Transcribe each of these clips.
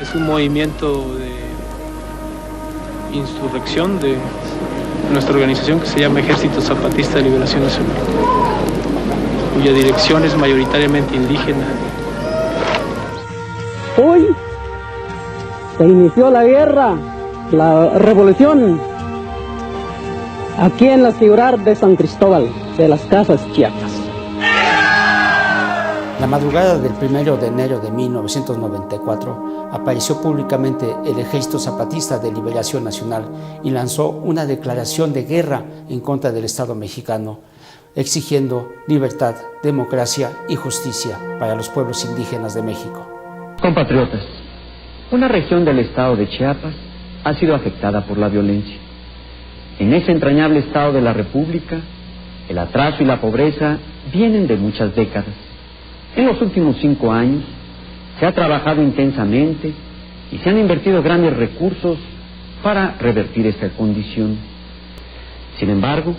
Es un movimiento de insurrección de nuestra organización que se llama Ejército Zapatista de Liberación Nacional, cuya dirección es mayoritariamente indígena. Hoy se inició la guerra, la revolución, aquí en la ciudad de San Cristóbal de las Casas, Chiapas. La madrugada del 1 de enero de 1994 apareció públicamente el Ejército Zapatista de Liberación Nacional y lanzó una declaración de guerra en contra del Estado mexicano, exigiendo libertad, democracia y justicia para los pueblos indígenas de México. Compatriotas, una región del estado de Chiapas ha sido afectada por la violencia. En ese entrañable estado de la República, el atraso y la pobreza vienen de muchas décadas. En los últimos 5 años se ha trabajado intensamente y se han invertido grandes recursos para revertir esta condición. Sin embargo,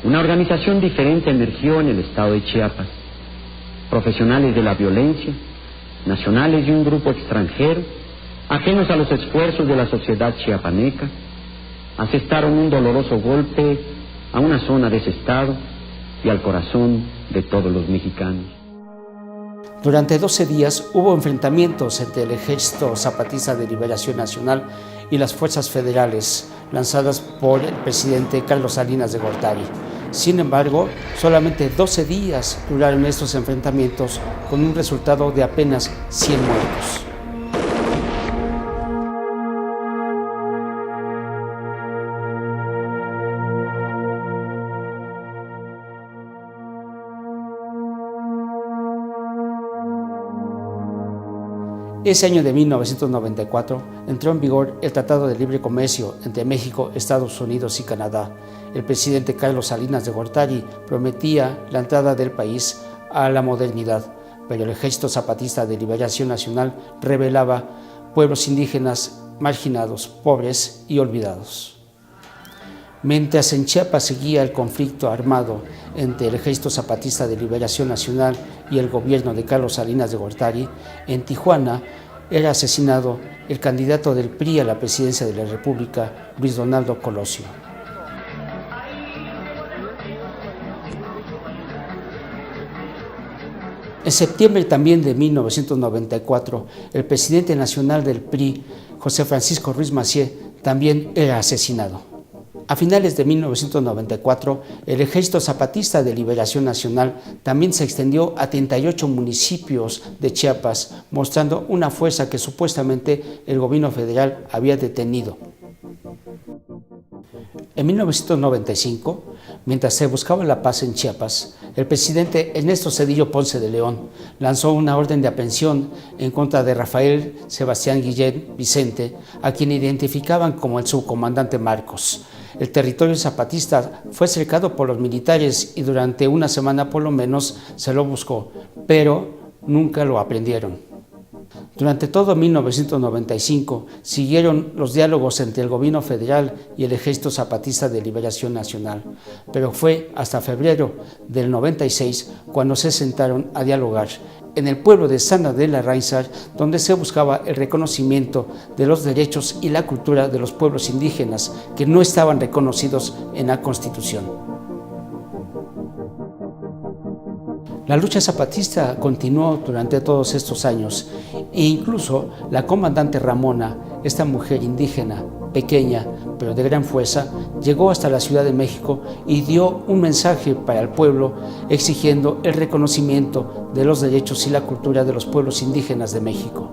una organización diferente emergió en el estado de Chiapas. Profesionales de la violencia, nacionales y un grupo extranjero, ajenos a los esfuerzos de la sociedad chiapaneca, asestaron un doloroso golpe a una zona de ese estado y al corazón de todos los mexicanos. Durante 12 días hubo enfrentamientos entre el Ejército Zapatista de Liberación Nacional y las fuerzas federales lanzadas por el presidente Carlos Salinas de Gortari. Sin embargo, solamente 12 días duraron estos enfrentamientos con un resultado de apenas 100 muertos. Ese año de 1994 entró en vigor el Tratado de Libre Comercio entre México, Estados Unidos y Canadá. El presidente Carlos Salinas de Gortari prometía la entrada del país a la modernidad, pero el Ejército Zapatista de Liberación Nacional revelaba pueblos indígenas marginados, pobres y olvidados. Mientras en Chiapas seguía el conflicto armado entre el Ejército Zapatista de Liberación Nacional y el gobierno de Carlos Salinas de Gortari, en Tijuana era asesinado el candidato del PRI a la presidencia de la República, Luis Donaldo Colosio. En septiembre también de 1994, el presidente nacional del PRI, José Francisco Ruiz Massieu, también era asesinado. A finales de 1994, el Ejército Zapatista de Liberación Nacional también se extendió a 38 municipios de Chiapas, mostrando una fuerza que supuestamente el gobierno federal había detenido. En 1995, mientras se buscaba la paz en Chiapas, el presidente Ernesto Zedillo Ponce de León lanzó una orden de aprehensión en contra de Rafael Sebastián Guillén Vicente, a quien identificaban como el subcomandante Marcos. El territorio zapatista fue cercado por los militares y durante una semana por lo menos se lo buscó, pero nunca lo aprehendieron. Durante todo 1995 siguieron los diálogos entre el gobierno federal y el Ejército Zapatista de Liberación Nacional, pero fue hasta febrero del 96 cuando se sentaron a dialogar en el pueblo de San Adela Arrainsar, donde se buscaba el reconocimiento de los derechos y la cultura de los pueblos indígenas que no estaban reconocidos en la Constitución. La lucha zapatista continuó durante todos estos años e incluso la comandante Ramona, esta mujer indígena, pequeña pero de gran fuerza, llegó hasta la Ciudad de México y dio un mensaje para el pueblo exigiendo el reconocimiento de los derechos y la cultura de los pueblos indígenas de México.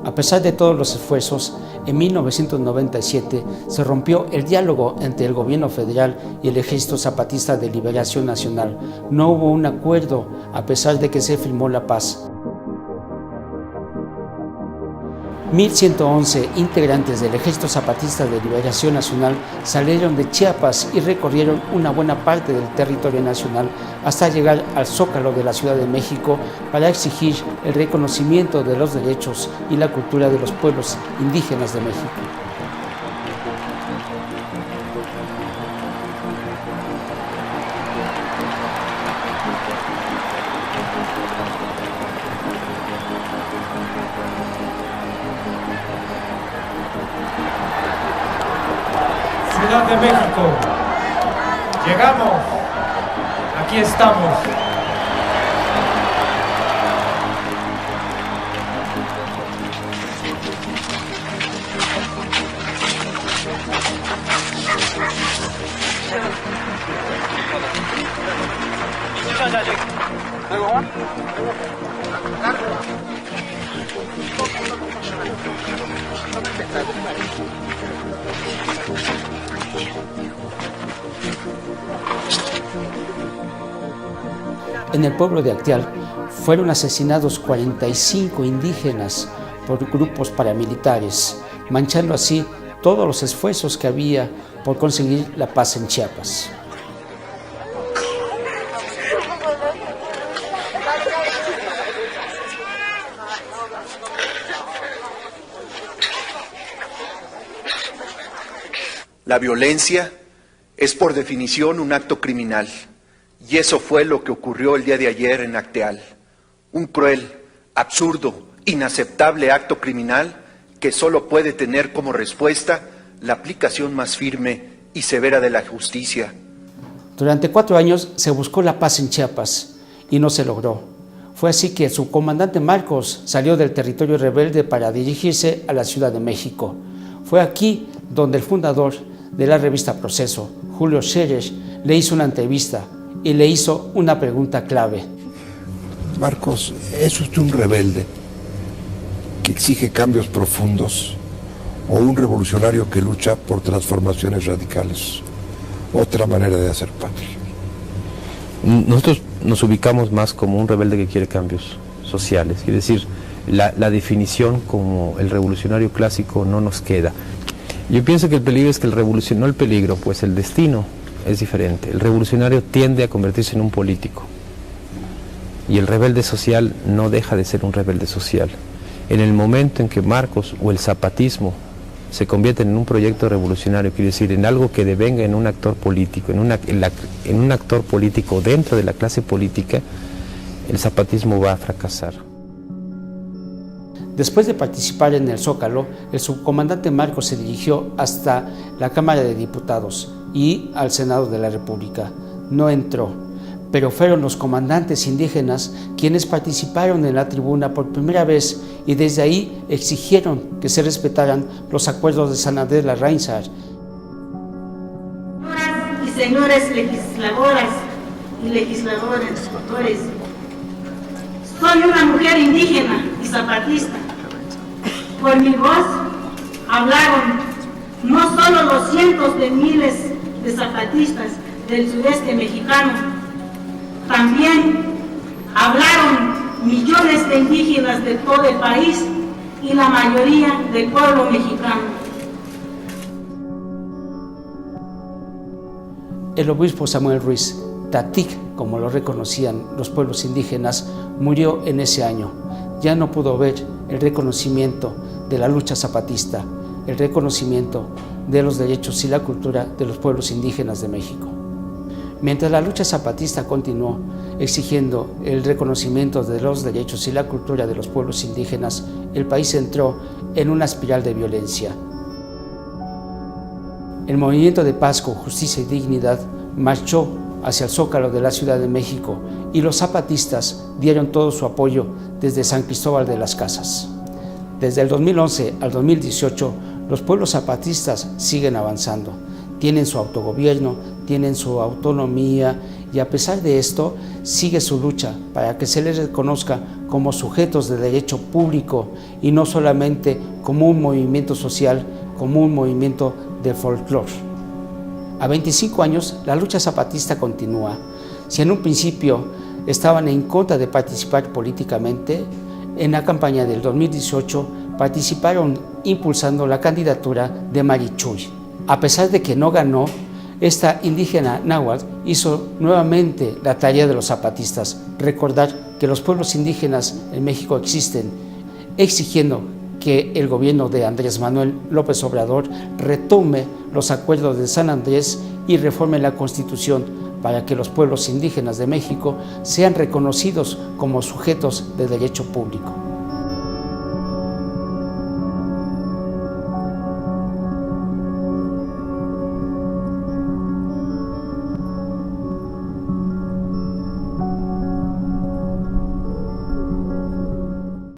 A pesar de todos los esfuerzos, en 1997 se rompió el diálogo entre el gobierno federal y el Ejército Zapatista de Liberación Nacional. No hubo un acuerdo a pesar de que se firmó la paz. 1,111 integrantes del Ejército Zapatista de Liberación Nacional salieron de Chiapas y recorrieron una buena parte del territorio nacional hasta llegar al Zócalo de la Ciudad de México para exigir el reconocimiento de los derechos y la cultura de los pueblos indígenas de México. Ciudad de México. Llegamos. Aquí estamos. En el pueblo de Acteal fueron asesinados 45 indígenas por grupos paramilitares, manchando así todos los esfuerzos que había por conseguir la paz en Chiapas. La violencia es por definición un acto criminal, y eso fue lo que ocurrió el día de ayer en Acteal. Un cruel, absurdo, inaceptable acto criminal que solo puede tener como respuesta la aplicación más firme y severa de la justicia. Durante 4 años se buscó la paz en Chiapas y no se logró. Fue así que su comandante Marcos salió del territorio rebelde para dirigirse a la Ciudad de México. Fue aquí donde el fundador de la revista Proceso, Julio Scherer, le hizo una entrevista y le hizo una pregunta clave. Marcos, ¿es usted un rebelde que exige cambios profundos o un revolucionario que lucha por transformaciones radicales? Otra manera de hacer patria. Nosotros nos ubicamos más como un rebelde que quiere cambios sociales, es decir, la definición como el revolucionario clásico no nos queda. Yo pienso que el peligro es que no el peligro, pues el destino es diferente. El revolucionario tiende a convertirse en un político y el rebelde social no deja de ser un rebelde social. En el momento en que Marcos o el zapatismo se convierten en un proyecto revolucionario, quiere decir en algo que devenga en un actor político, en un actor político dentro de la clase política, el zapatismo va a fracasar. Después de participar en el Zócalo, el subcomandante Marcos se dirigió hasta la Cámara de Diputados y al Senado de la República. No entró, pero fueron los comandantes indígenas quienes participaron en la tribuna por primera vez y desde ahí exigieron que se respetaran los acuerdos de San Andrés Larraínzar. Señoras y señores legisladoras y legisladores, soy una mujer indígena y zapatista. Por mi voz hablaron no solo los cientos de miles de zapatistas del sureste mexicano, también hablaron millones de indígenas de todo el país y la mayoría del pueblo mexicano. El obispo Samuel Ruiz, Tatic, como lo reconocían los pueblos indígenas, murió en ese año. Ya no pudo ver el reconocimiento de la lucha zapatista, el reconocimiento de los derechos y la cultura de los pueblos indígenas de México. Mientras la lucha zapatista continuó exigiendo el reconocimiento de los derechos y la cultura de los pueblos indígenas, el país entró en una espiral de violencia. El movimiento de paz con justicia y dignidad marchó hacia el Zócalo de la Ciudad de México y los zapatistas dieron todo su apoyo desde San Cristóbal de las Casas. Desde el 2011 al 2018, los pueblos zapatistas siguen avanzando. Tienen su autogobierno, tienen su autonomía y a pesar de esto, sigue su lucha para que se les reconozca como sujetos de derecho público y no solamente como un movimiento social, como un movimiento de folclore. A 25 años, la lucha zapatista continúa. Si en un principio estaban en contra de participar políticamente, en la campaña del 2018 participaron impulsando la candidatura de Marichuy. A pesar de que no ganó, esta indígena náhuatl hizo nuevamente la tarea de los zapatistas, recordar que los pueblos indígenas en México existen, exigiendo que el gobierno de Andrés Manuel López Obrador retome los acuerdos de San Andrés y reforme la Constitución para que los pueblos indígenas de México sean reconocidos como sujetos de derecho público.